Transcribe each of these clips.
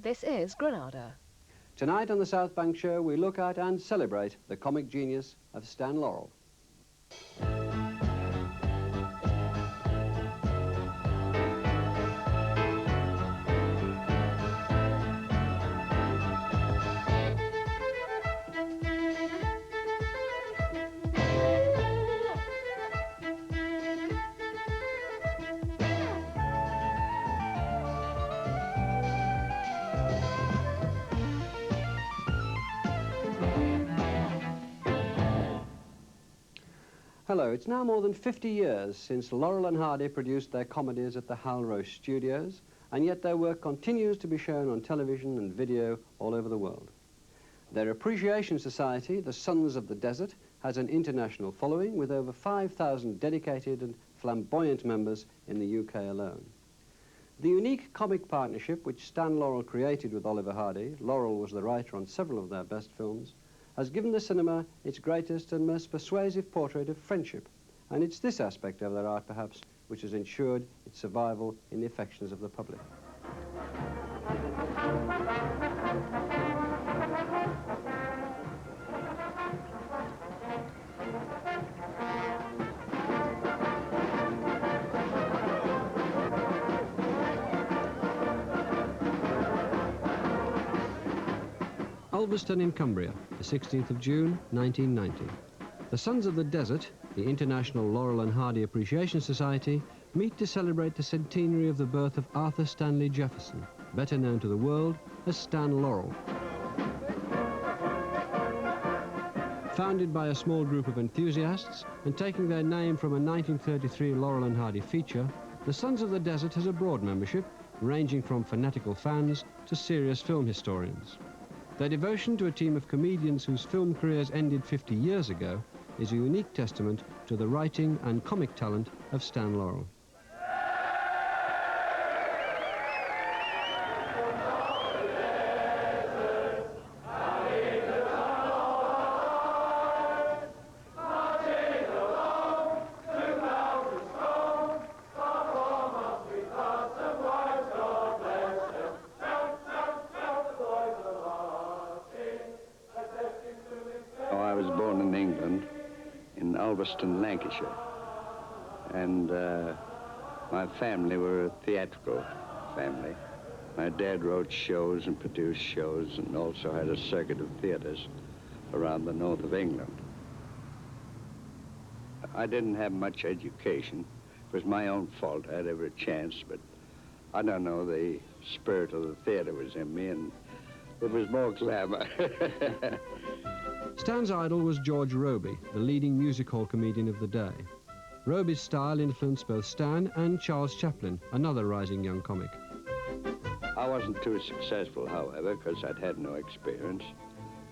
This is Granada. Tonight on the South Bank Show, we look at and celebrate the comic genius of Stan Laurel. Hello, it's now more than 50 years since Laurel and Hardy produced their comedies at the Hal Roche studios, and yet their work continues to be shown on television and video all over the world. Their appreciation society, the Sons of the Desert, has an international following with over 5,000 dedicated and flamboyant members in the UK alone. The unique comic partnership which Stan Laurel created with Oliver Hardy, Laurel was the writer on several of their best films, has given the cinema its greatest and most persuasive portrait of friendship, and it's this aspect of their art, perhaps, which has ensured its survival in the affections of the public. Ulverston in Cumbria, the 16th of June, 1990. The Sons of the Desert, the International Laurel and Hardy Appreciation Society, meet to celebrate the centenary of the birth of Arthur Stanley Jefferson, better known to the world as Stan Laurel. Founded by a small group of enthusiasts and taking their name from a 1933 Laurel and Hardy feature, the Sons of the Desert has a broad membership, ranging from fanatical fans to serious film historians. Their devotion to a team of comedians whose film careers ended 50 years ago is a unique testament to the writing and comic talent of Stan Laurel. I was born in England, in Ulverston, Lancashire, and my family were a theatrical family. My dad wrote shows and produced shows and also had a circuit of theaters around the north of England. I didn't have much education. It was my own fault. I had every chance, but I don't know, the spirit of the theater was in me, and it was more glamour. Stan's idol was George Robey, the leading music hall comedian of the day. Robey's style influenced both Stan and Charles Chaplin, another rising young comic. I wasn't too successful, however, because I'd had no experience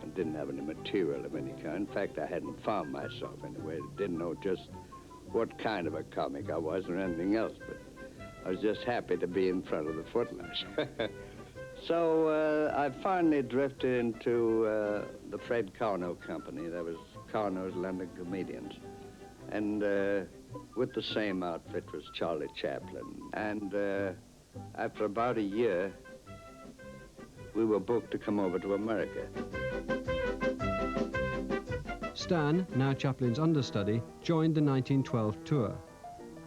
and didn't have any material of any kind. In fact, I hadn't found myself anyway. Didn't know just what kind of a comic I was or anything else, but I was just happy to be in front of the footlights. So I finally drifted into the Fred Carnot Company. That was Carnot's London Comedians. And with the same outfit was Charlie Chaplin. And after about a year, we were booked to come over to America. Stan, now Chaplin's understudy, joined the 1912 tour.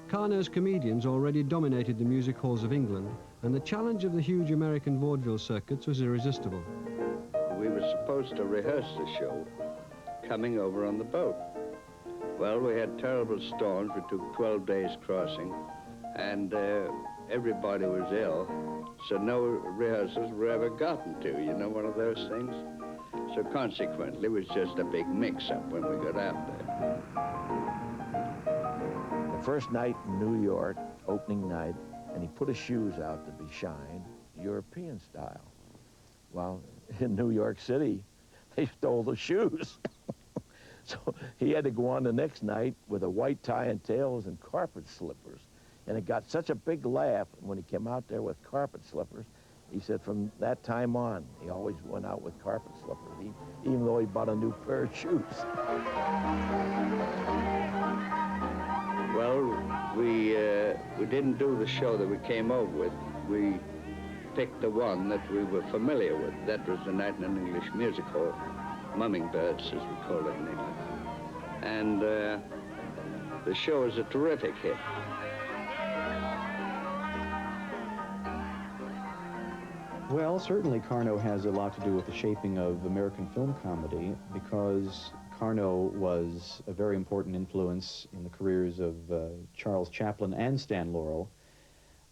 Carnot's comedians already dominated the music halls of England, and the challenge of the huge American vaudeville circuits was irresistible. We were supposed to rehearse the show coming over on the boat. Well, we had terrible storms. We took 12 days crossing, and everybody was ill, so no rehearsals were ever gotten to, you know, one of those things. So consequently, it was just a big mix-up when we got out there. The first night in New York, opening night, and he put his shoes out to be shined, European style. Well, in New York City, they stole the shoes. So he had to go on the next night with a white tie and tails and carpet slippers. And it got such a big laugh when he came out there with carpet slippers. He said from that time on, he always went out with carpet slippers, even though he bought a new pair of shoes. Well, we didn't do the show that we came over with. We picked the one that we were familiar with. That was the night in an English music hall, Mumming Birds, as we call it in England. And the show was a terrific hit. Well, certainly Carno has a lot to do with the shaping of American film comedy, because Carno was a very important influence in the careers of Charles Chaplin and Stan Laurel.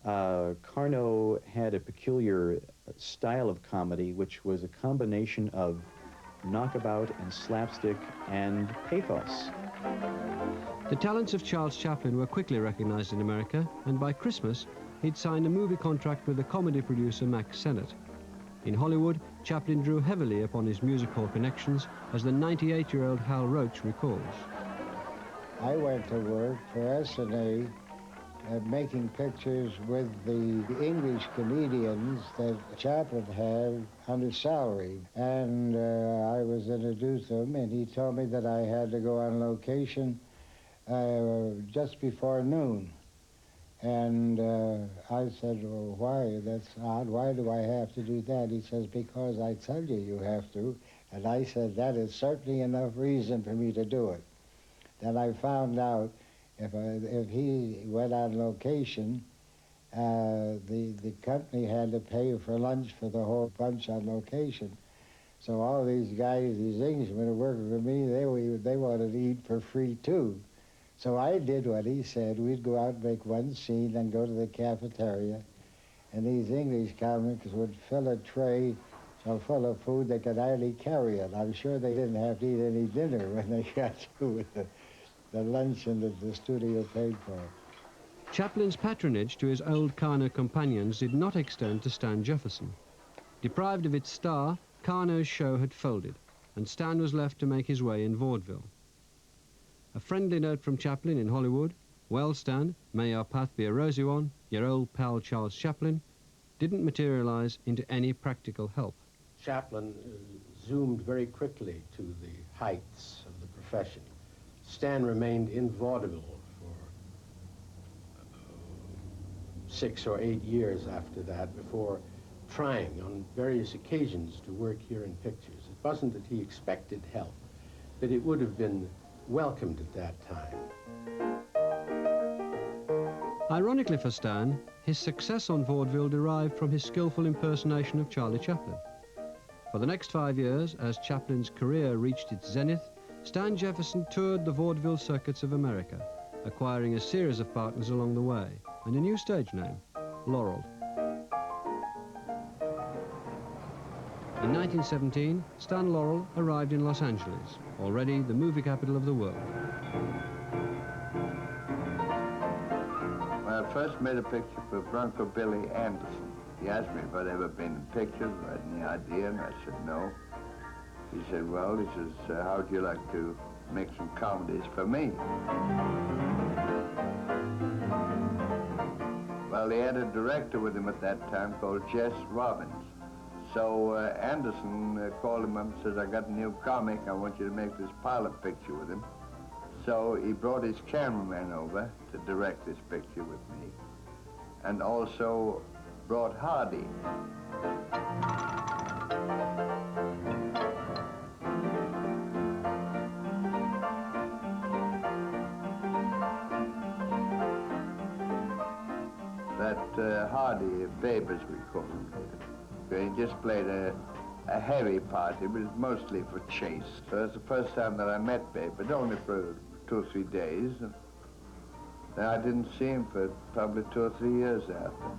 Carno had a peculiar style of comedy, which was a combination of knockabout and slapstick and pathos. The talents of Charles Chaplin were quickly recognized in America, and by Christmas, he'd signed a movie contract with the comedy producer Max Sennett. In Hollywood, Chaplin drew heavily upon his music hall connections, as the 98-year-old Hal Roach recalls. I went to work for S&A making pictures with the English comedians that Chaplin had under salary. And I was introduced to him, and he told me that I had to go on location just before noon. And I said, well, why? That's odd. Why do I have to do that? He says, because I tell you you have to. And I said, that is certainly enough reason for me to do it. Then I found out if he went on location, the company had to pay for lunch for the whole bunch on location. So all these guys, these Englishmen who worked for me, they wanted to eat for free too. So I did what he said. We'd go out and make one scene, then go to the cafeteria, and these English comics would fill a tray so full of food they could hardly carry it. I'm sure they didn't have to eat any dinner when they got through with the luncheon that the studio paid for. Chaplin's patronage to his old Carno companions did not extend to Stan Jefferson. Deprived of its star, Carno's show had folded, and Stan was left to make his way in vaudeville. A friendly note from Chaplin in Hollywood, "Well, Stan, may our path be a rosy one, your old pal Charles Chaplin," didn't materialize into any practical help. Chaplin zoomed very quickly to the heights of the profession. Stan remained in vaudeville for 6 or 8 years after that before trying on various occasions to work here in pictures. It wasn't that he expected help, but it would have been welcomed at that time. Ironically for Stan, his success on vaudeville derived from his skillful impersonation of Charlie Chaplin. For the next 5 years, as Chaplin's career reached its zenith, Stan Jefferson toured the vaudeville circuits of America, acquiring a series of partners along the way, and a new stage name, Laurel. In 1917, Stan Laurel arrived in Los Angeles, already the movie capital of the world. Well, I first made a picture for Bronco Billy Anderson. He asked me if I'd ever been in pictures, or had any idea, and I said no. He said, well, he says, how'd you like to make some comedies for me? Well, he had a director with him at that time called Jess Robbins. So Anderson called him up and said, I got a new comic, I want you to make this pilot picture with him. So he brought his cameraman over to direct this picture with me, and also brought Hardy. That Hardy, Babe as we call him, he just played a heavy part. It was mostly for chase. So that's the first time that I met Babe, but only for 2 or 3 days. And then I didn't see him for probably 2 or 3 years after.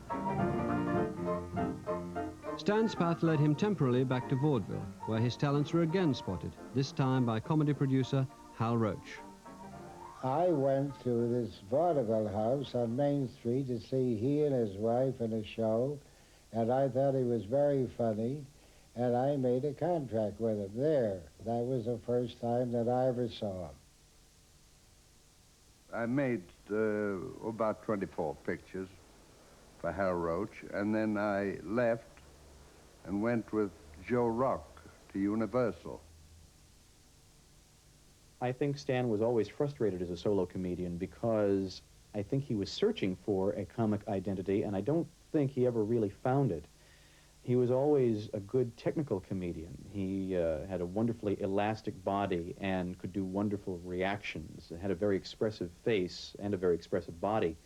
Stan's path led him temporarily back to vaudeville, where his talents were again spotted, this time by comedy producer Hal Roach. I went to this vaudeville house on Main Street to see he and his wife in a show, and I thought he was very funny, and I made a contract with him there. That was the first time that I ever saw him. I made about 24 pictures for Hal Roach, and then I left and went with Joe Rock to Universal. I think Stan was always frustrated as a solo comedian because I think he was searching for a comic identity, and I don't think he ever really found it. He was always a good technical comedian. He had a wonderfully elastic body and could do wonderful reactions. Had a very expressive face and a very expressive body.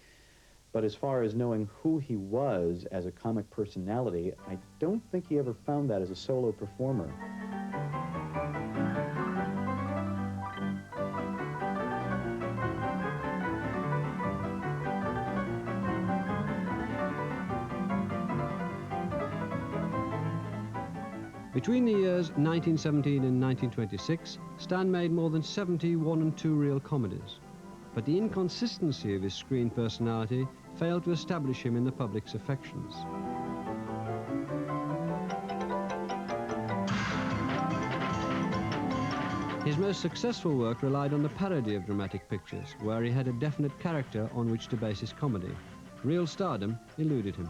But as far as knowing who he was as a comic personality, I don't think he ever found that as a solo performer. Between the years 1917 and 1926, Stan made more than 70 one- and two-reel comedies. But the inconsistency of his screen personality failed to establish him in the public's affections. His most successful work relied on the parody of dramatic pictures, where he had a definite character on which to base his comedy. Real stardom eluded him.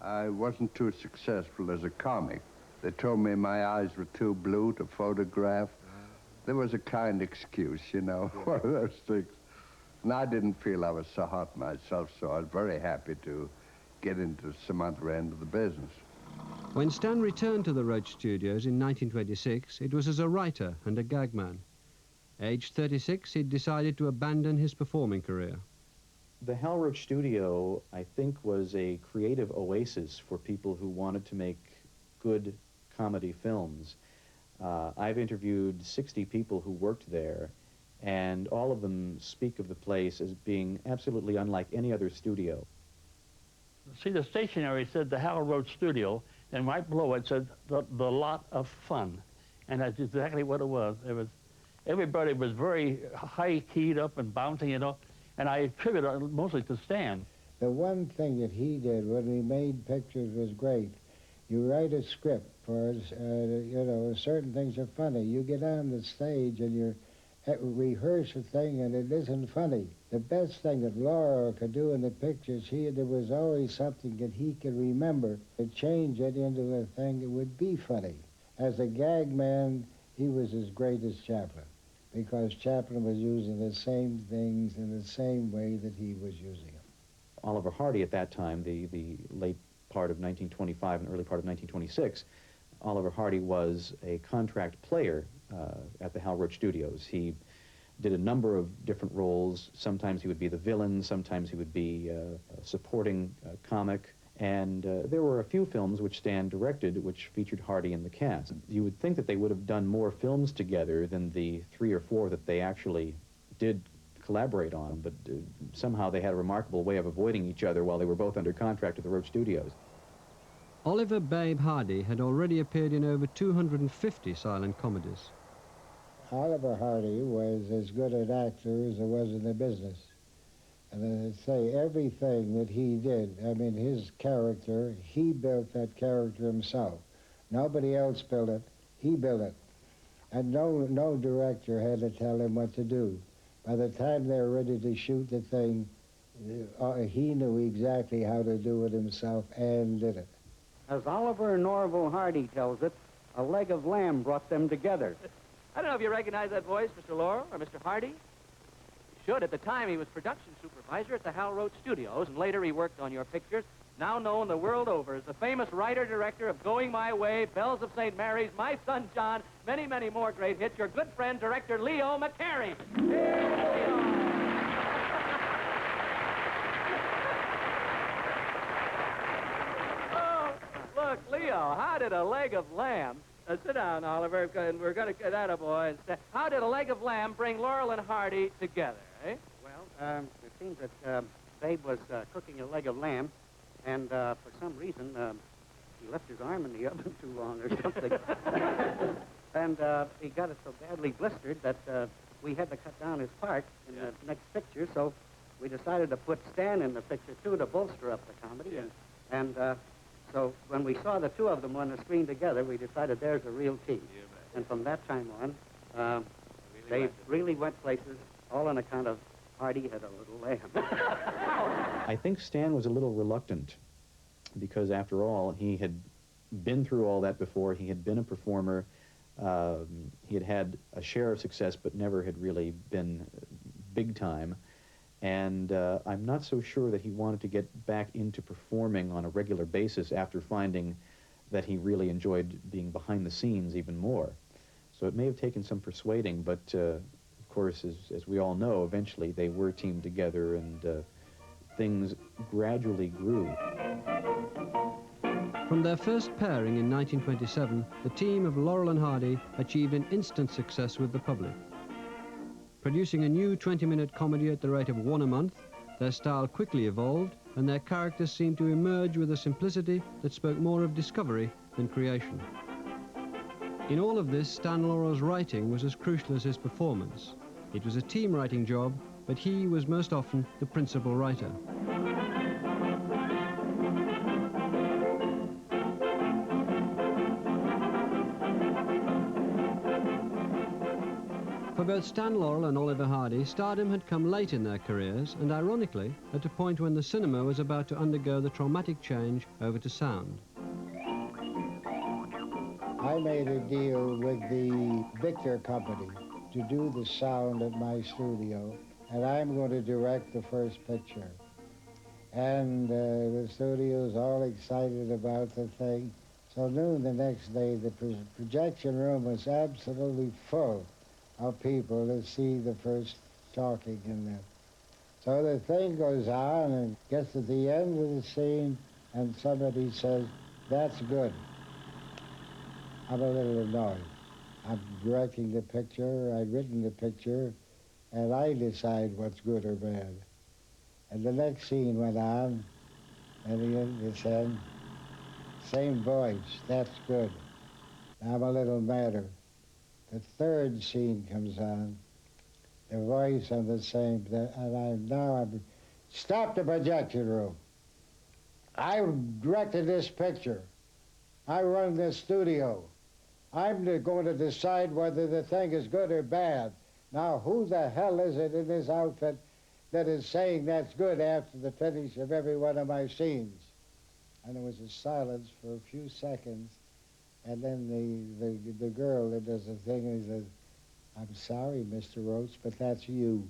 I wasn't too successful as a comic. They told me my eyes were too blue to photograph. There was a kind excuse, you know, one of those things. And I didn't feel I was so hot myself, so I was very happy to get into some other end of the business. When Stan returned to the Roach Studios in 1926, it was as a writer and a gag man. Aged 36, he'd decided to abandon his performing career. The Hal Roach Studio, I think, was a creative oasis for people who wanted to make good comedy films. I've interviewed 60 people who worked there, and all of them speak of the place as being absolutely unlike any other studio. See, the stationery said the Hal Roach Studio, and right below it said the lot of fun. And that's exactly what it was. Everybody was very high-keyed up and bouncing, you know, and I attribute it mostly to Stan. The one thing that he did when we made pictures was great. You write a script for, you know, certain things are funny. You get on the stage and you rehearse a thing and it isn't funny. The best thing that Laurel could do in the pictures, there was always something that he could remember to change it into a thing that would be funny. As a gag man, he was as great as Chaplin, because Chaplin was using the same things in the same way that he was using them. Oliver Hardy at that time, the late part of 1925 and early part of 1926, Oliver Hardy was a contract player at the Hal Roach Studios. He did a number of different roles. Sometimes he would be the villain, sometimes he would be a supporting comic. And there were a few films which Stan directed which featured Hardy in the cast. You would think that they would have done more films together than the 3 or 4 that they actually did collaborate on, but somehow they had a remarkable way of avoiding each other while they were both under contract at the Roach Studios. Oliver "Babe" Hardy had already appeared in over 250 silent comedies. Oliver Hardy was as good an actor as there was in the business. And I say everything that he did, I mean, his character, he built that character himself. Nobody else built it, he built it. And no director had to tell him what to do. By the time they were ready to shoot the thing, he knew exactly how to do it himself and did it. As Oliver Norval Hardy tells it, a leg of lamb brought them together. I don't know if you recognize that voice, Mr. Laurel or Mr. Hardy. You should. At the time, he was production supervisor at the Hal Roach Studios, and later he worked on your pictures, now known the world over as the famous writer-director of Going My Way, Bells of St. Mary's, My Son John, many, many more great hits, your good friend, director Leo McCarey. Leo. Oh, look, Leo, how did A Leg of Lamb... sit down, Oliver, and we're going to get that, boy. How did A Leg of Lamb bring Laurel and Hardy together, eh? Well, it seems that Babe was cooking a leg of lamb, and for some reason, he left his arm in the oven too long or something. And he got it so badly blistered that we had to cut down his part in the next picture, so we decided to put Stan in the picture, too, to bolster up the comedy. Yeah. And so when we saw the two of them on the screen together, we decided there's a real team. And from that time on, they really went places, all on account of Hardy had a little lamb. I think Stan was a little reluctant because, after all, he had been through all that before. He had been a performer. He had had a share of success, but never had really been big time. And I'm not so sure that he wanted to get back into performing on a regular basis after finding that he really enjoyed being behind the scenes even more. So it may have taken some persuading, but of course, as we all know, eventually they were teamed together, and things gradually grew. From their first pairing in 1927, the team of Laurel and Hardy achieved an instant success with the public. Producing a new 20-minute comedy at the rate of one a month, their style quickly evolved, and their characters seemed to emerge with a simplicity that spoke more of discovery than creation. In all of this, Stan Laurel's writing was as crucial as his performance. It was a team writing job, but he was most often the principal writer. For both Stan Laurel and Oliver Hardy, stardom had come late in their careers, and ironically, at a point when the cinema was about to undergo the traumatic change over to sound. I made a deal with the Victor Company to do the sound at my studio, and I'm going to direct the first picture. And the studio's all excited about the thing. So noon the next day, the projection room was absolutely full of people to see the first talking in there. So the thing goes on and gets to the end of the scene, and somebody says, "That's good." I'm a little annoyed. I'm directing the picture, I'd written the picture, and I decide what's good or bad. And the next scene went on, and it said, "Same voice, that's good." I'm a little madder. The third scene comes on, the voice on the same, and I'm stop the projection room. I directed this picture. I run this studio. I'm going to decide whether the thing is good or bad. Now, who the hell is it in this outfit that is saying that's good after the finish of every one of my scenes? And there was a silence for a few seconds, and then the girl that does the thing and says, "I'm sorry, Mr. Roach, but that's you."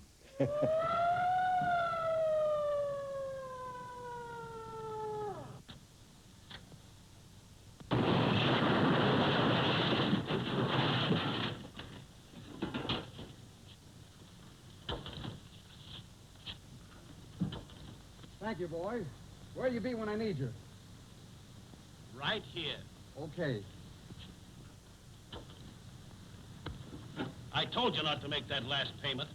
Thank you, boys. Where'll you be when I need you? Right here. Okay. I told you not to make that last payment.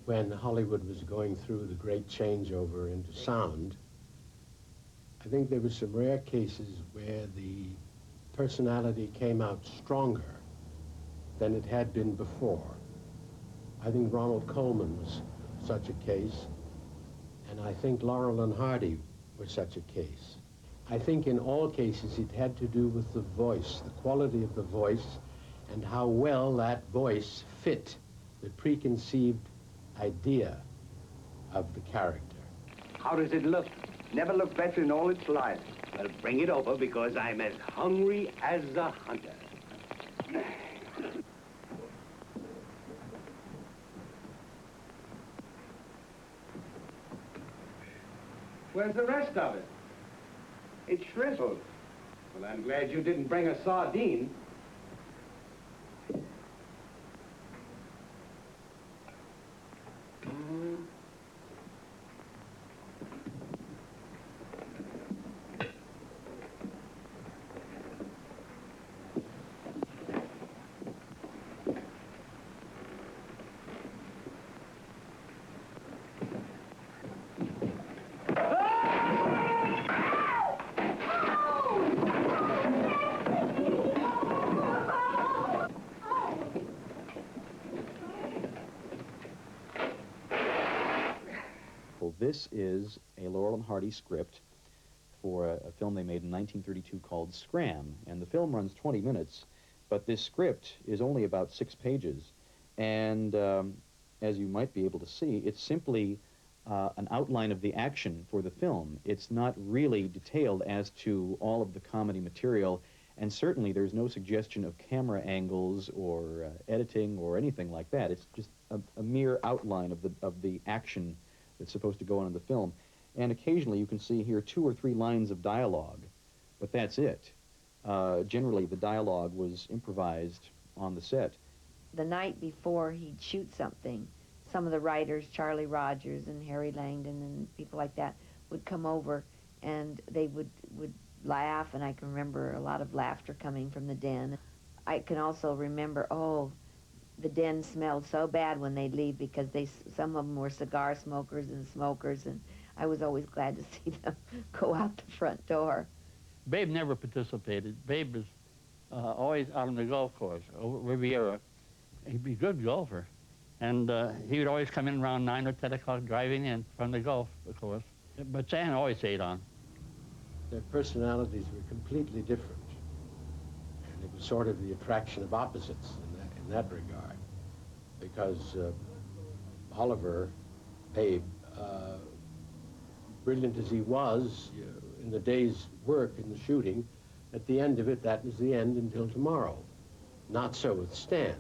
When Hollywood was going through the great changeover into sound, I think there were some rare cases where the personality came out stronger than it had been before. I think Ronald Colman was such a case, and I think Laurel and Hardy were such a case. I think in all cases it had to do with the voice, the quality of the voice, and how well that voice fit the preconceived idea of the character. How does it look? Never looked better in all its life. Well, bring it over because I'm as hungry as a hunter. Where's the rest of it? It's shriveled. Well, I'm glad you didn't bring a sardine. example, this is a Laurel and Hardy script for a film they made in 1932 called Scram, and the film runs 20 minutes, but this script is only about 6 pages, and as you might be able to see, it's simply an outline of the action for the film. It's not really detailed as to all of the comedy material, and certainly there's no suggestion of camera angles or editing or anything like that. It's just a mere outline of the action that's supposed to go on in the film. And occasionally you can see here 2 or 3 lines of dialogue, but that's it. Generally the dialogue was improvised on the set. The night before he'd shoot something, some of the writers, Charlie Rogers and Harry Langdon and people like that, would come over and they would laugh, and I can remember a lot of laughter coming from the den. I can also remember, oh, the den smelled so bad when they'd leave because some of them were cigar smokers, and I was always glad to see them go out the front door. Babe never participated. Babe was always out on the golf course, over Riviera. He'd be a good golfer. And he would always come in around 9 or 10 o'clock driving in from the golf, of course. But Stan always stayed on. Their personalities were completely different. And it was sort of the attraction of opposites in that regard. Because Oliver, Babe, brilliant as he was in the day's work in the shooting, at the end of it, that was the end until tomorrow. Not so with Stan.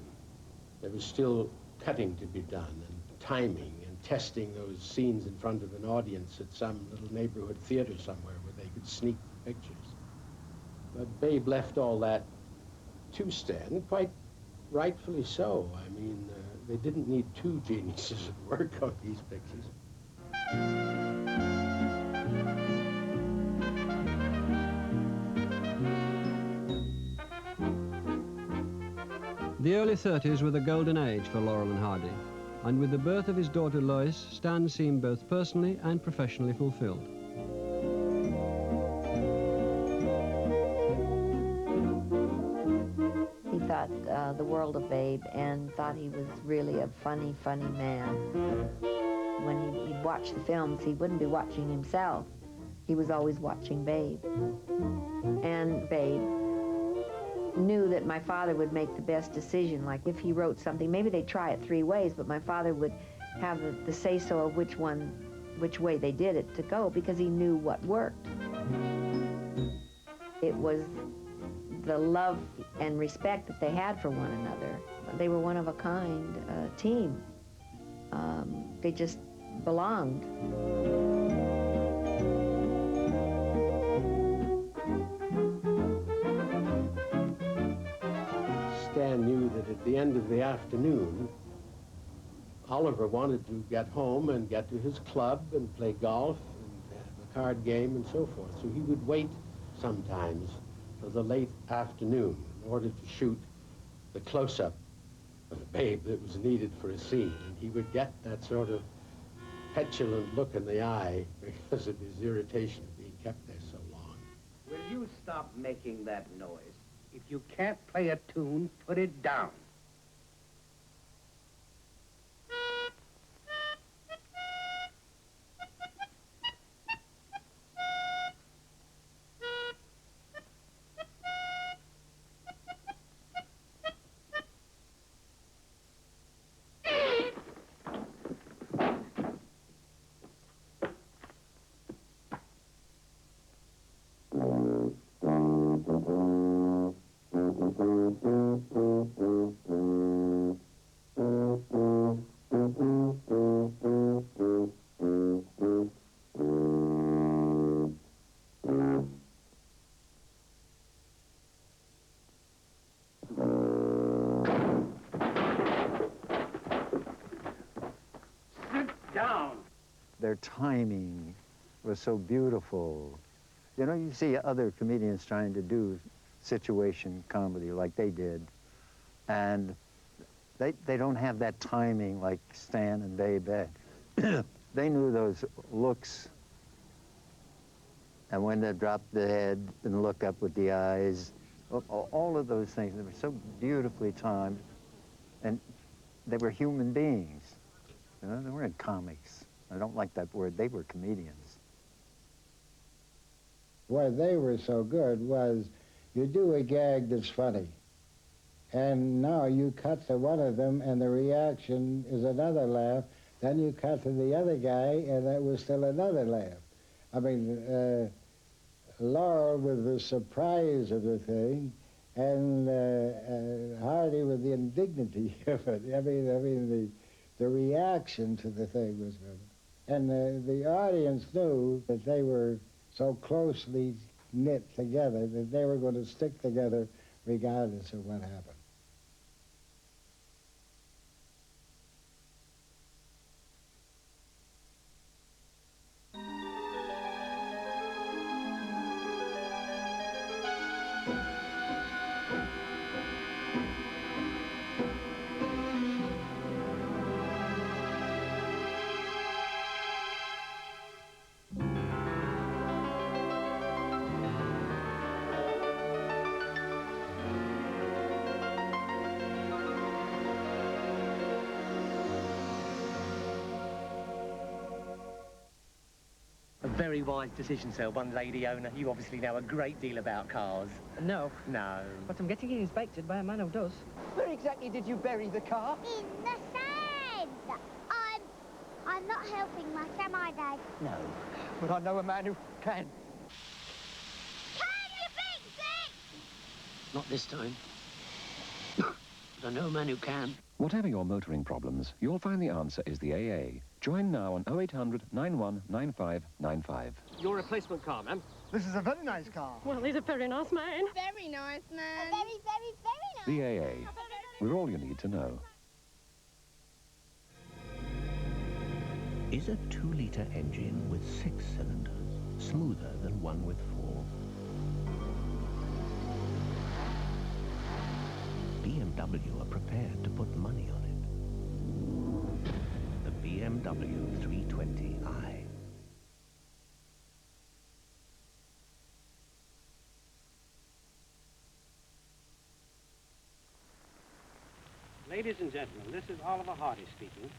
There was still cutting to be done, and timing, and testing those scenes in front of an audience at some little neighborhood theater somewhere where they could sneak the pictures. But Babe left all that to Stan, quite rightfully so. I mean, they didn't need 2 geniuses at work on these pictures. The early 30s were the golden age for Laurel and Hardy, and with the birth of his daughter Lois, Stan seemed both personally and professionally fulfilled. He thought the world of Babe and thought he was really a funny, funny man. When he'd watch the films, he wouldn't be watching himself. He was always watching Babe. And Babe knew that my father would make the best decision. Like if he wrote something, maybe they'd try it 3 ways, but my father would have the say-so of which way they did it to go, because he knew what worked. It was the love and respect that they had for one another. They were one of a kind team. They just belonged. Stan knew that at the end of the afternoon, Oliver wanted to get home and get to his club and play golf and have a card game and so forth. So he would wait sometimes till the late afternoon in order to shoot the close-up of Babe that was needed for a scene. And he would get that sort of petulant look in the eye because of his irritation of being kept there so long. Will you stop making that noise? If you can't play a tune, put it down. Their timing was so beautiful. You know, you see other comedians trying to do situation comedy like they did, and they don't have that timing like Stan and Babe had. They knew those looks, and when they dropped the head and look up with the eyes, all of those things, they were so beautifully timed, and they were human beings. You know, they weren't comics. I don't like that word. They were comedians. Why they were so good was you do a gag that's funny, and now you cut to one of them and the reaction is another laugh, then you cut to the other guy and that was still another laugh. I mean, Laurel with the surprise of the thing, and Hardy with the indignity of it. I mean, the reaction to the thing was good. And the audience knew that they were so closely knit together that they were going to stick together regardless of what happened. A very wise decision, sir, one lady owner. You obviously know a great deal about cars. No. No. But I'm getting it inspected by a man who does. Where exactly did you bury the car? In the sand. I'm not helping much, am I, Dad? No. But I know a man who can. Can you fix it? Not this time. But I know a man who can. Whatever your motoring problems, you'll find the answer is the AA. Join now on 0800 919595. Your replacement car, ma'am. This is a very nice car. Well, he's a very nice man. Very nice man. Very, very, very nice. The AA. We're all you need to know. Is a 2-litre engine with 6 cylinders smoother than one with 4? BMW are prepared to put money on it. The BMW 320i. Ladies and gentlemen, this is Oliver Hardy speaking.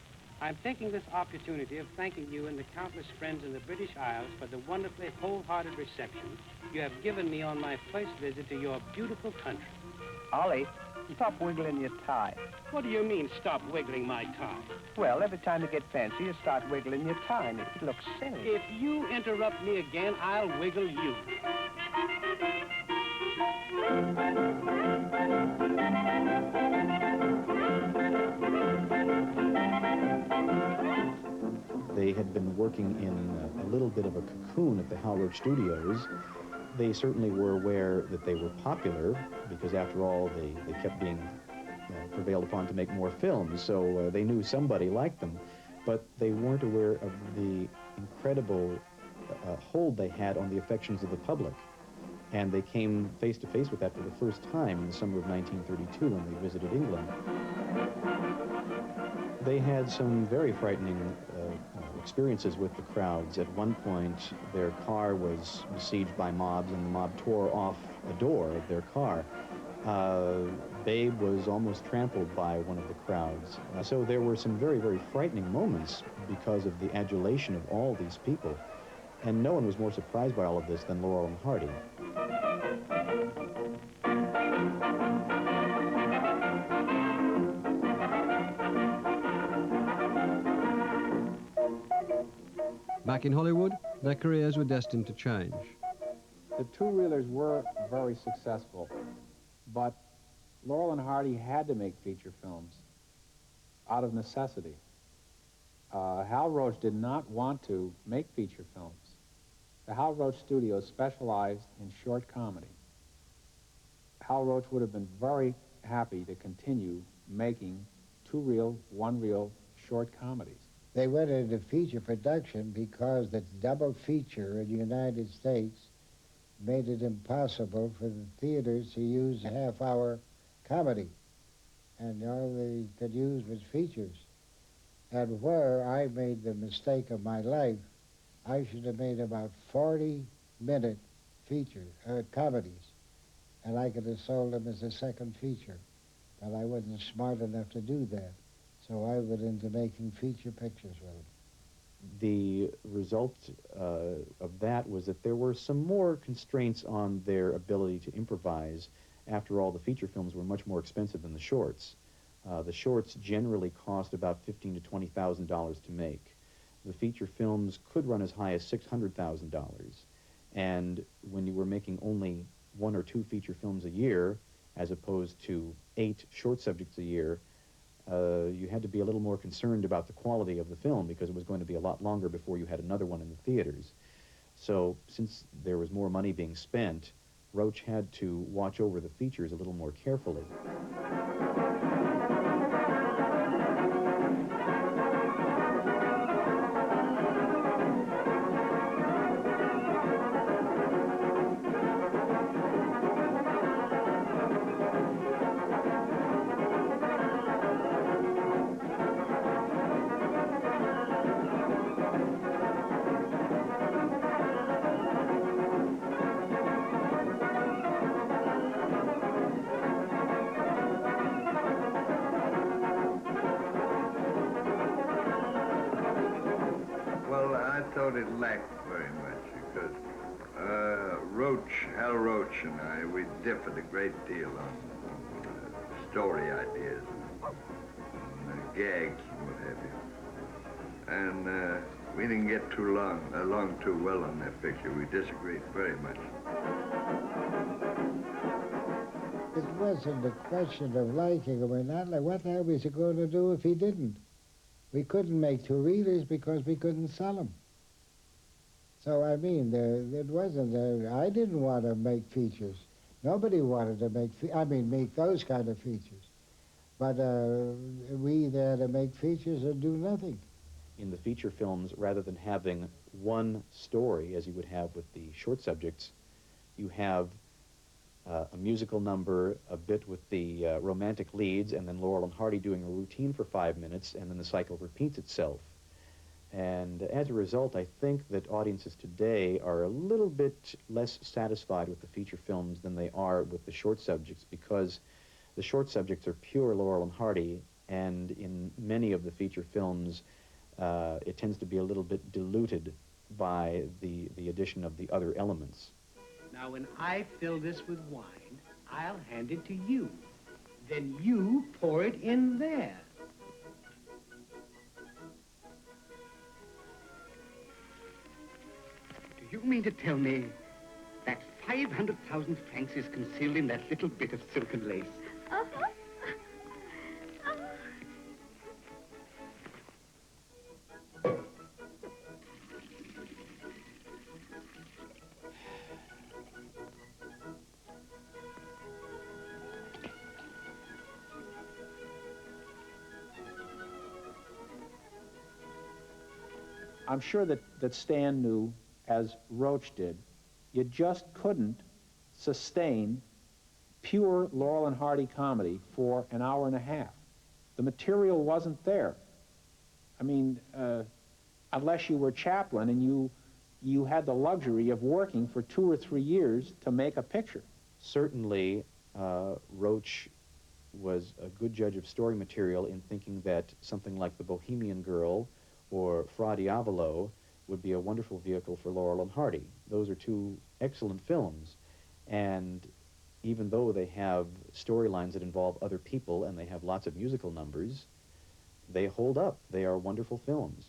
I'm taking this opportunity of thanking you and the countless friends in the British Isles for the wonderfully wholehearted reception you have given me on my first visit to your beautiful country. Ollie, stop wiggling your tie. What do you mean, stop wiggling my tie? Well, every time you get fancy, you start wiggling your tie, and it looks silly. If you interrupt me again, I'll wiggle you. They had been working in a little bit of a cocoon at the Hal Roach Studios. They certainly were aware that they were popular because, after all, they kept being prevailed upon to make more films, so they knew somebody liked them. But they weren't aware of the incredible hold they had on the affections of the public. And they came face to face with that for the first time in the summer of 1932 when they visited England. They had some very frightening experiences with the crowds. At one point, their car was besieged by mobs, and the mob tore off a door of their car. Babe was almost trampled by one of the crowds. So there were some very, very frightening moments because of the adulation of all these people. And no one was more surprised by all of this than Laurel and Hardy. Back in Hollywood, their careers were destined to change. The two-reelers were very successful, but Laurel and Hardy had to make feature films out of necessity. Hal Roach did not want to make feature films. The Hal Roach Studios specialized in short comedy. Hal Roach would have been very happy to continue making two-reel, one-reel short comedies. They went into feature production because the double feature in the United States made it impossible for the theaters to use a half-hour comedy. And all they could use was features. And where I made the mistake of my life, I should have made about 40-minute comedies, and I could have sold them as a second feature. But I wasn't smart enough to do that. So I went into making feature pictures with them. the result of that was that there were some more constraints on their ability to improvise. After all, the feature films were much more expensive than the shorts. The shorts generally cost about $15,000 to $20,000 to make. The feature films could run as high as $600,000. And when you were making only 1 or 2 feature films a year, as opposed to 8 short subjects a year, you had to be a little more concerned about the quality of the film because it was going to be a lot longer before you had another one in the theaters. So since there was more money being spent, Roach had to watch over the features a little more carefully. Well, I thought it lacked very much because Hal Roach and I, we differed a great deal on story ideas and gags and what have you. And we didn't get along too well on that picture. We disagreed very much. It wasn't a question of liking him or not. Like, what the hell was he going to do if he didn't? We couldn't make 2 reelers because we couldn't sell them. So, I mean, it wasn't, I didn't want to make features. Nobody wanted to make those kind of features. But we either had to make features or do nothing. In the feature films, rather than having one story, as you would have with the short subjects, you have a musical number, a bit with the romantic leads, and then Laurel and Hardy doing a routine for 5 minutes, and then the cycle repeats itself. And as a result, I think that audiences today are a little bit less satisfied with the feature films than they are with the short subjects, because the short subjects are pure Laurel and Hardy, and in many of the feature films, it tends to be a little bit diluted by the addition of the other elements. Now, when I fill this with wine, I'll hand it to you. Then you pour it in there. Do you mean to tell me that 500,000 francs is concealed in that little bit of silken lace? Uh-huh. I'm sure that Stan knew, as Roach did, you just couldn't sustain pure Laurel and Hardy comedy for an hour and a half. The material wasn't there. I mean, unless you were Chaplin and you had the luxury of working for 2 or 3 years to make a picture. Certainly, Roach was a good judge of story material in thinking that something like The Bohemian Girl or Fra Diavolo would be a wonderful vehicle for Laurel and Hardy. Those are 2 excellent films, and even though they have storylines that involve other people and they have lots of musical numbers, they hold up. They are wonderful films.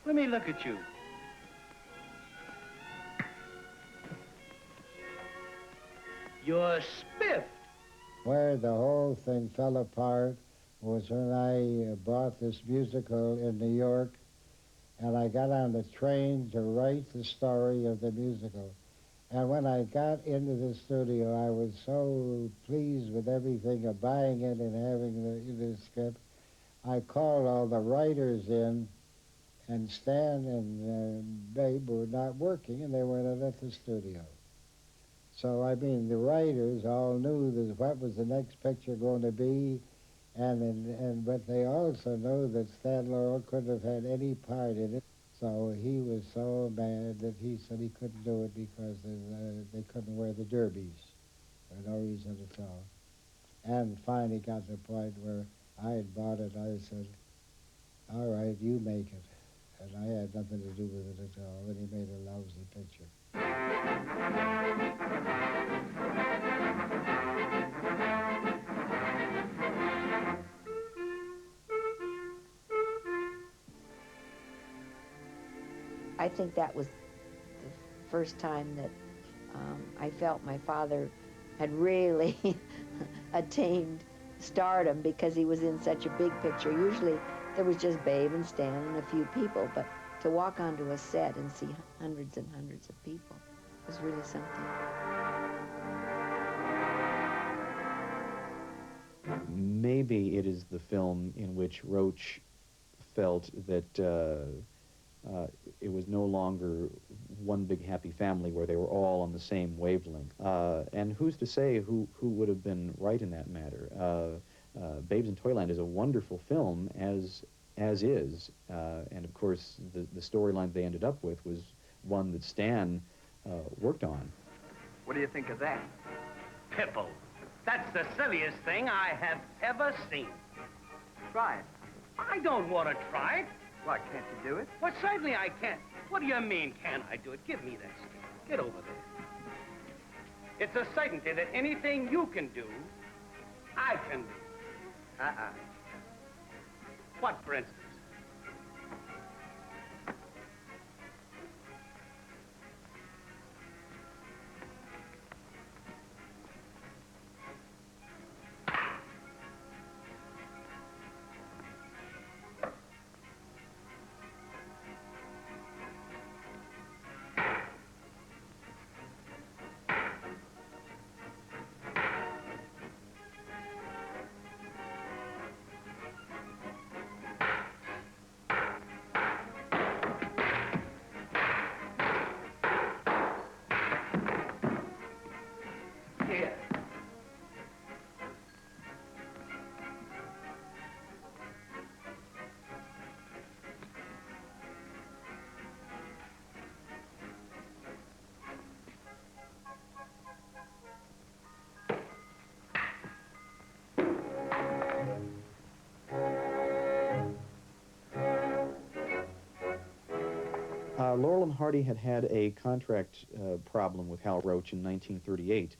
Let me look at you. You're spiffed. Where the whole thing fell apart was when I bought this musical in New York, and I got on the train to write the story of the musical. And when I got into the studio, I was so pleased with everything of buying it and having the script. I called all the writers in, and Stan and Babe were not working, and they weren't at the studio. So, I mean, the writers all knew that what was the next picture going to be, but they also know that Stan Laurel couldn't have had any part in it. So he was so mad that he said he couldn't do it because they couldn't wear the derbies for no reason at all. And finally got to the point where I had bought it. I said, all right, you make it. And I had nothing to do with it at all, and he made a lousy picture. I think that was the first time that I felt my father had really attained stardom because he was in such a big picture. Usually there was just Babe and Stan and a few people, but to walk onto a set and see hundreds and hundreds of people was really something. Maybe it is the film in which Roach felt that it was no longer one big happy family where they were all on the same wavelength. And who's to say who would have been right in that matter? Babes in Toyland is a wonderful film as is, and of course the storyline they ended up with was one that Stan worked on. What do you think of that? Pipple. That's the silliest thing I have ever seen. Try it. I don't want to try it. Why, can't you do it? Well, certainly I can't. What do you mean, can't I do it? Give me that stick. Get over there. It's a certainty that anything you can do, I can do. What, for instance? Here. Laurel and Hardy had a contract problem with Hal Roach in 1938.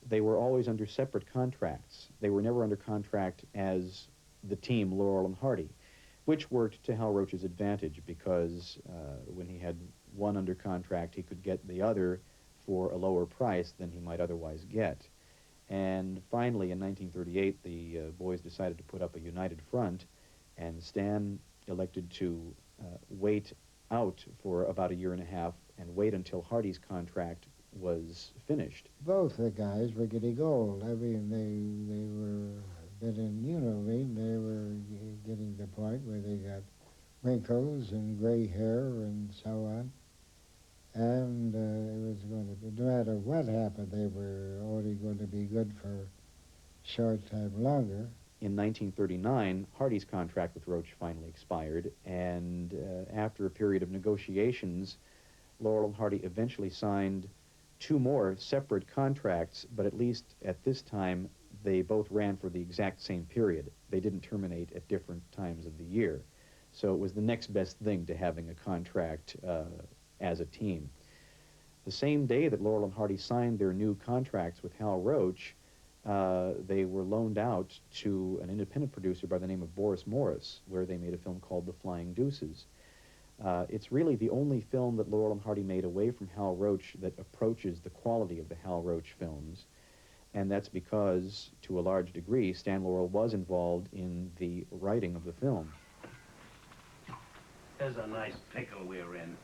They were always under separate contracts. They were never under contract as the team Laurel and Hardy, which worked to Hal Roach's advantage because when he had one under contract, he could get the other for a lower price than he might otherwise get. And finally, in 1938, the boys decided to put up a united front, and Stan elected to wait out for about a year and a half and wait until Hardy's contract was finished. Both the guys were getting old. I mean, they were, but in, you know, they were getting to the point where they got wrinkles and gray hair and so on. And it was going to be, no matter what happened, they were only going to be good for a short time longer. In 1939, Hardy's contract with Roach finally expired, and after a period of negotiations, Laurel and Hardy eventually signed 2 more separate contracts, but at least at this time, they both ran for the exact same period. They didn't terminate at different times of the year. So it was the next best thing to having a contract as a team. The same day that Laurel and Hardy signed their new contracts with Hal Roach, they were loaned out to an independent producer by the name of Boris Morris, where they made a film called The Flying Deuces. It's really the only film that Laurel and Hardy made away from Hal Roach that approaches the quality of the Hal Roach films, and that's because, to a large degree, Stan Laurel was involved in the writing of the film. There's a nice pickle we're in.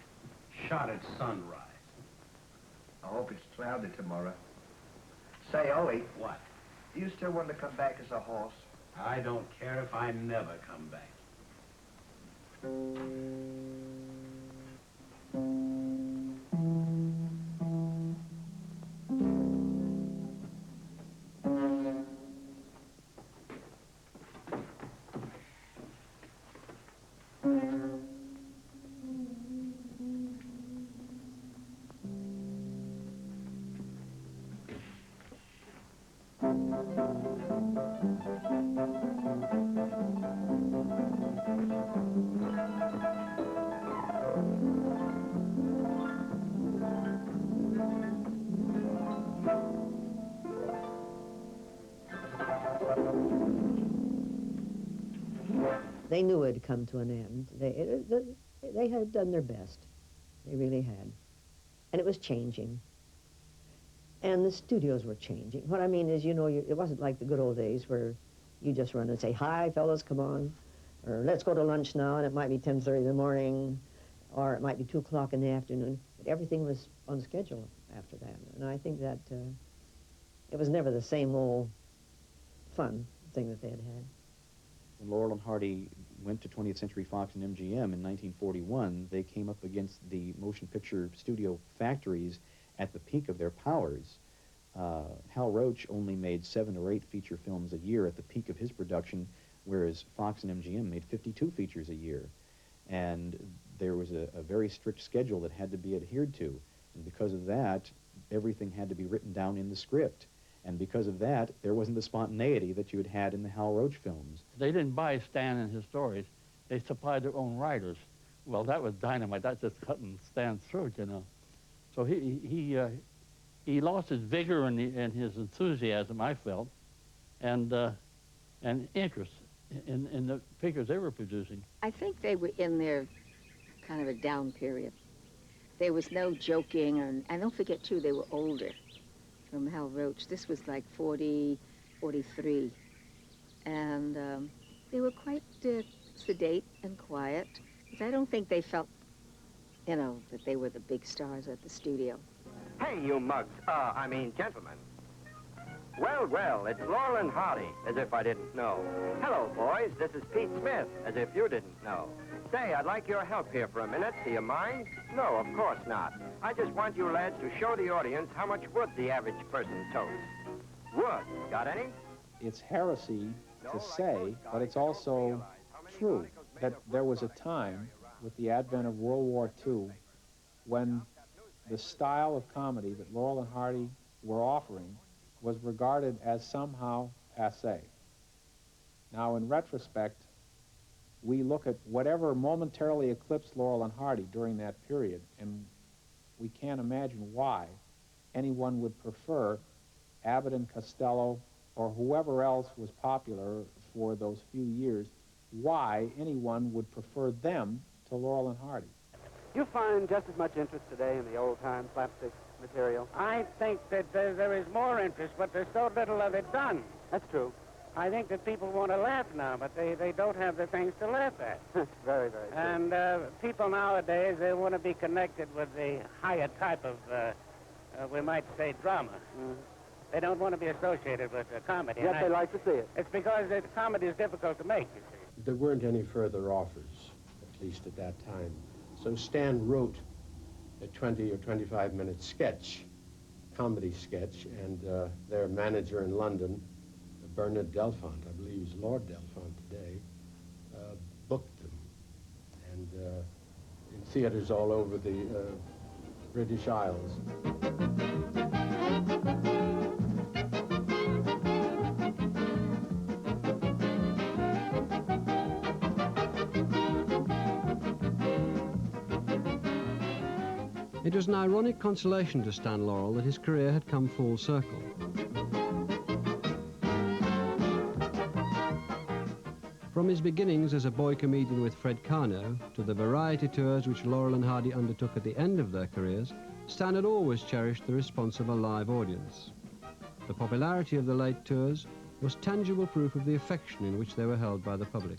Shot at sunrise. I hope it's cloudy tomorrow. Say, Ollie. What? Do you still want to come back as a horse? I don't care if I never come back. They knew it had come to an end. They had done their best. They really had. And it was changing. And the studios were changing. What I mean is, you know, it wasn't like the good old days where you just run and say, hi, fellas, come on. Or let's go to lunch now, and it might be 10:30 in the morning, or it might be 2 o'clock in the afternoon. But everything was on schedule after that. And I think that it was never the same old fun thing that they had had. When Laurel and Hardy went to 20th Century Fox and MGM in 1941, they came up against the motion picture studio factories at the peak of their powers. Hal Roach only made 7 or 8 feature films a year at the peak of his production, whereas Fox and MGM made 52 features a year. And there was a very strict schedule that had to be adhered to. And because of that, everything had to be written down in the script. And because of that, there wasn't the spontaneity that you had had in the Hal Roach films. They didn't buy Stan and his stories. They supplied their own writers. Well, that was dynamite. That's just cutting Stan's throat, you know. So he lost his vigor and his enthusiasm, I felt, and interest in the figures they were producing. I think they were in their kind of a down period. There was no joking, and don't forget, too, they were older from Hal Roach. This was like 40, 43. And they were quite sedate and quiet. But I don't think they felt, you know, that they were the big stars at the studio. Hey, you mugs. I mean, gentlemen. Well, well, it's Laurel and Hardy, as if I didn't know. Hello, boys. This is Pete Smith, as if you didn't know. Say, I'd like your help here for a minute. Do you mind? No, of course not. I just want you lads to show the audience how much wood the average person totes. Wood. Got any? It's heresy to say, but it's also true, that there was a time with the advent of World War II when the style of comedy that Laurel and Hardy were offering was regarded as somehow passé. Now, in retrospect, we look at whatever momentarily eclipsed Laurel and Hardy during that period, and we can't imagine why anyone would prefer Abbott and Costello or whoever else was popular for those few years, why anyone would prefer them to Laurel and Hardy. You find just as much interest today in the old-time slapstick material? I think that there is more interest, but there's so little of it done. That's true. I think that people want to laugh now, but they don't have the things to laugh at. Very, very true. And people nowadays, they want to be connected with the higher type of, we might say, drama. Mm-hmm. They don't want to be associated with comedy. Yet they like to see it. It's because the comedy is difficult to make, you see. There weren't any further offers, at least at that time. So Stan wrote a 20 or 25-minute sketch, comedy sketch, and their manager in London, Bernard Delfont, I believe he's Lord Delfont today, booked them. And in theaters all over the British Isles. It was an ironic consolation to Stan Laurel that his career had come full circle. From his beginnings as a boy comedian with Fred Carno to the variety tours which Laurel and Hardy undertook at the end of their careers, Stan had always cherished the response of a live audience. The popularity of the late tours was tangible proof of the affection in which they were held by the public.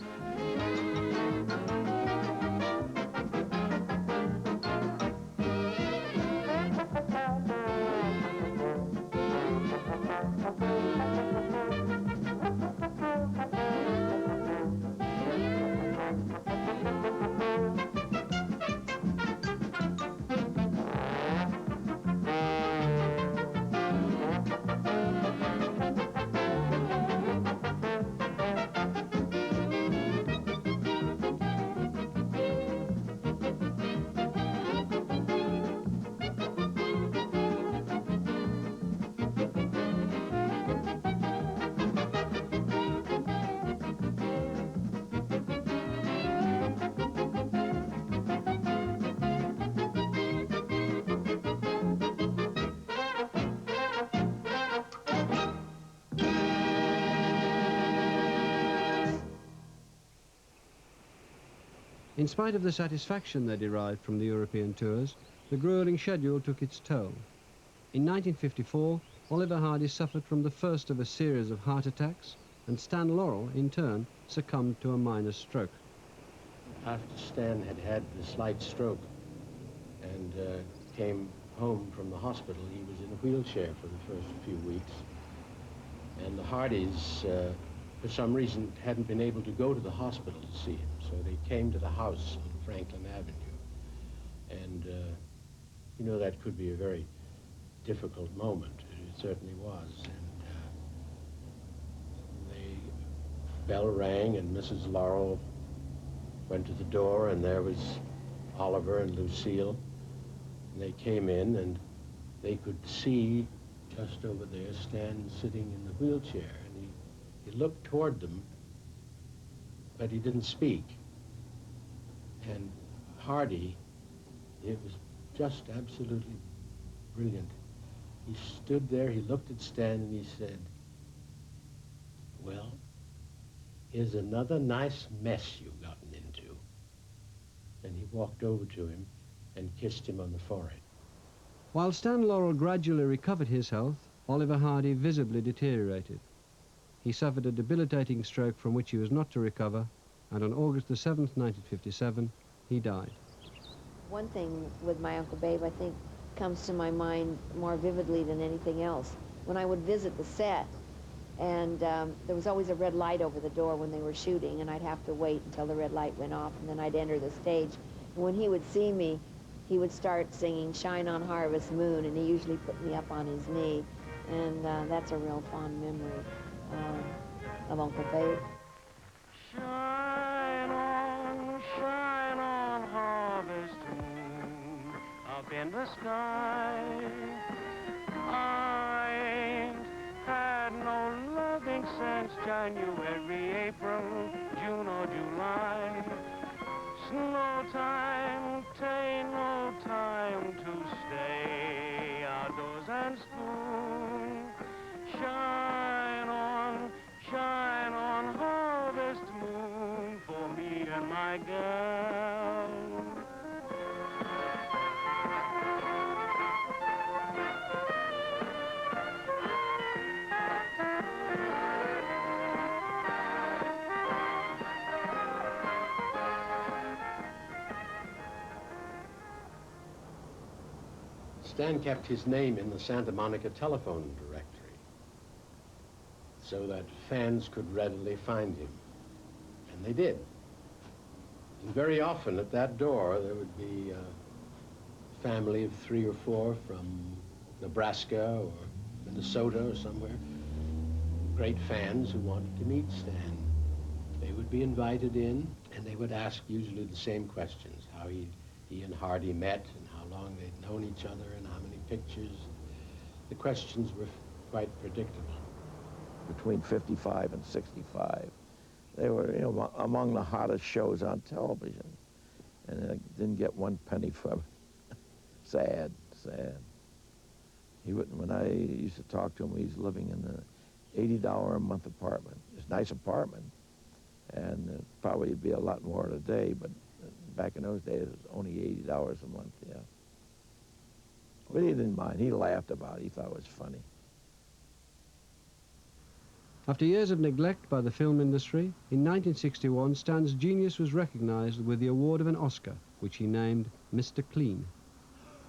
In spite of the satisfaction they derived from the European tours, the grueling schedule took its toll. In 1954, Oliver Hardy suffered from the first of a series of heart attacks, and Stan Laurel, in turn, succumbed to a minor stroke. After Stan had had the slight stroke and came home from the hospital, he was in a wheelchair for the first few weeks. And the Hardys, for some reason, hadn't been able to go to the hospital to see him, so they came to the house on Franklin Avenue. And, you know, that could be a very difficult moment. It certainly was. And the bell rang, and Mrs. Laurel went to the door, and there was Oliver and Lucille. And they came in, and they could see just over there Stan sitting in the wheelchair. And he looked toward them, but he didn't speak. And Hardy, it was just absolutely brilliant. He stood there, he looked at Stan, and he said, "Well, here's another nice mess you've gotten into." And he walked over to him and kissed him on the forehead. While Stan Laurel gradually recovered his health, Oliver Hardy visibly deteriorated. He suffered a debilitating stroke from which he was not to recover, and on August the 7th, 1957, he died. One thing with my Uncle Babe, I think, comes to my mind more vividly than anything else. When I would visit the set, and there was always a red light over the door when they were shooting, and I'd have to wait until the red light went off, and then I'd enter the stage. And when he would see me, he would start singing "Shine on Harvest Moon," and he usually put me up on his knee, and that's a real fond memory of Uncle Babe. Shine on, harvest moon, up in the sky. I ain't had no loving since January, April, June or July. No time, tain't no time to stay outdoors and spoon. Shine on, harvest moon for me and my gal. Stan kept his name in the Santa Monica telephone directory so that fans could readily find him. And they did. And very often at that door there would be a family of 3 or 4 from Nebraska or Minnesota or somewhere, great fans who wanted to meet Stan. They would be invited in, and they would ask usually the same questions: how he and Hardy met, and how long they'd known each other, and how many pictures. The questions were quite predictable. Between 55 and 65, they were, you know, among the hottest shows on television, and I didn't get one penny from it. Sad, sad. He wouldn't. When I used to talk to him, he was living in an $80 a month apartment. It's a nice apartment, and probably it'd be a lot more today, but back in those days, it was only $80 a month, yeah. But he didn't mind. He laughed about it. He thought it was funny. After years of neglect by the film industry, in 1961, Stan's genius was recognized with the award of an Oscar, which he named Mr. Clean.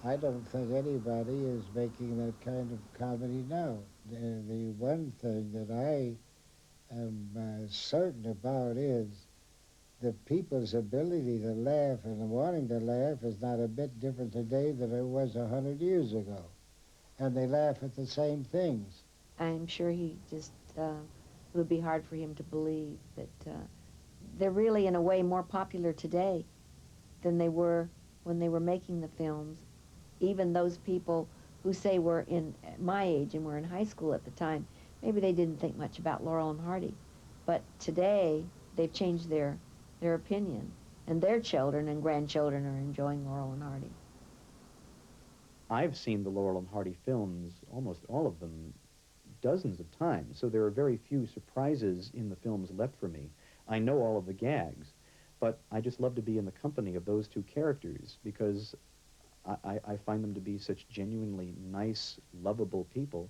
I don't think anybody is making that kind of comedy now. The one thing that I am certain about is the people's ability to laugh and wanting to laugh is not a bit different today than it was 100 years ago. And they laugh at the same things. I'm sure he just, it would be hard for him to believe that they're really, in a way, more popular today than they were when they were making the films. Even those people who say were in my age and were in high school at the time, maybe they didn't think much about Laurel and Hardy. But today, they've changed their opinion, and their children and grandchildren are enjoying Laurel and Hardy. I've seen the Laurel and Hardy films, almost all of them, dozens of times, so there are very few surprises in the films left for me. I know all of the gags, but I just love to be in the company of those two characters because I find them to be such genuinely nice, lovable people.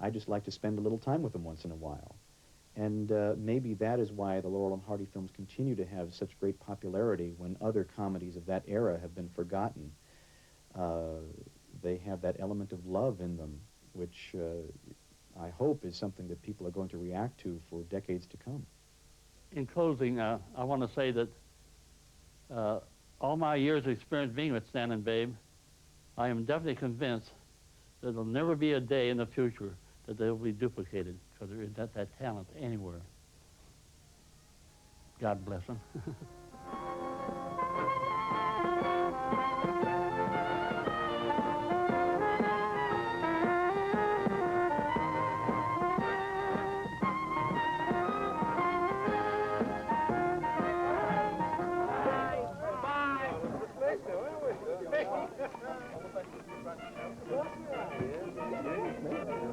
I just like to spend a little time with them once in a while. And maybe that is why the Laurel and Hardy films continue to have such great popularity when other comedies of that era have been forgotten. They have that element of love in them, which I hope is something that people are going to react to for decades to come. In closing, I want to say that all my years of experience being with Stan and Babe, I am definitely convinced that there'll never be a day in the future that they'll be duplicated, because there isn't that talent anywhere. God bless them. Bye.